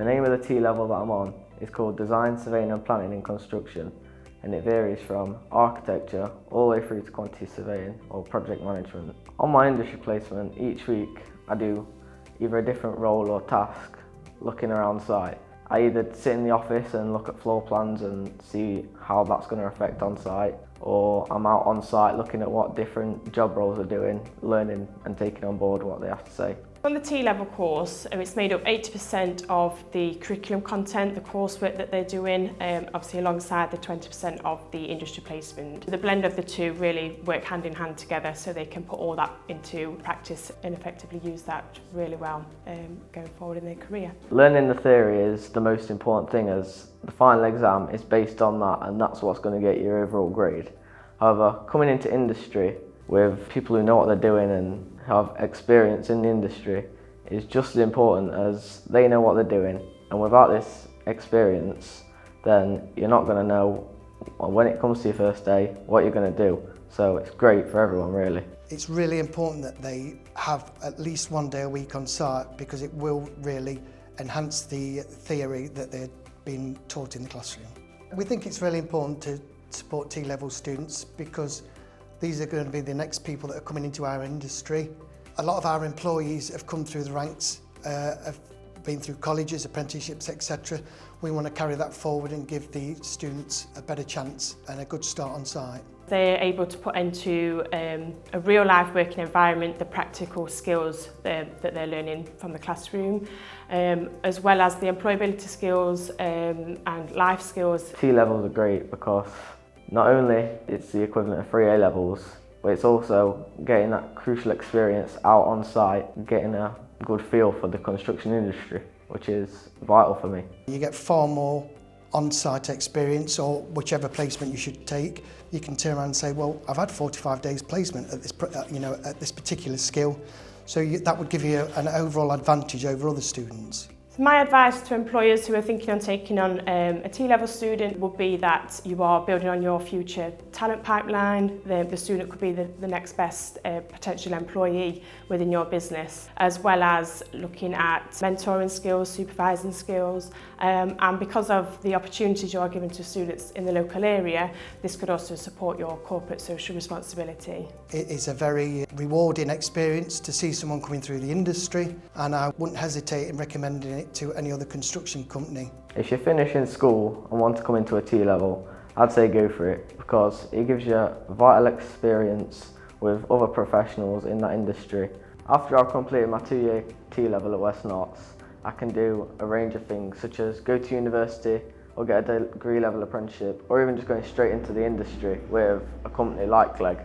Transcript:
The name of the T-level that I'm on is called Design, Surveying and Planning in Construction, and it varies from architecture all the way through to quantity surveying or project management. On my industry placement, each week I do either a different role or task looking around site. I either sit in the office and look at floor plans and see how that's going to affect on site, or I'm out on site looking at what different job roles are doing, learning and taking on board what they have to say. On the T-level course, it's made up 80% of the curriculum content, the coursework that they're doing, obviously alongside the 20% of the industry placement. The blend of the two really work hand in hand together so they can put all that into practice and effectively use that really well going forward in their career. Learning the theory is the most important thing, as the final exam is based on that, and that's what's going to get your overall grade. However, coming into industry with people who know what they're doing and have experience in the industry is just as important, as they know what they're doing, and without this experience then you're not going to know when it comes to your first day what you're going to do. So it's great for everyone really. It's really important that they have at least one day a week on site, because it will really enhance the theory that they're being taught in the classroom. We think it's really important to support T-level students because these are going to be the next people that are coming into our industry. A lot of our employees have come through the ranks, have been through colleges, apprenticeships, etc. We want to carry that forward and give the students a better chance and a good start on site. They're able to put into a real life working environment the practical skills that they're learning from the classroom, as well as the employability skills and life skills. T-levels are great because not only it's the equivalent of 3 A-levels, but it's also getting that crucial experience out on site, getting a good feel for the construction industry, which is vital for me. You get far more on-site experience, or whichever placement you should take. You can turn around and say, well, I've had 45 days placement at this, at this particular skill, so that would give you an overall advantage over other students. My advice to employers who are thinking on taking on a T-level student would be that you are building on your future talent pipeline. The student could be the next best potential employee within your business, as well as looking at mentoring skills, supervising skills, and because of the opportunities you are giving to students in the local area, this could also support your corporate social responsibility. It is a very rewarding experience to see someone coming through the industry, and I wouldn't hesitate in recommending it to any other construction company. If you're finishing school and want to come into a T-level, I'd say go for it, because it gives you a vital experience with other professionals in that industry. After I've completed my 2-year T-level at West Notts, I can do a range of things such as go to university or get a degree level apprenticeship, or even just going straight into the industry with a company like Clegg.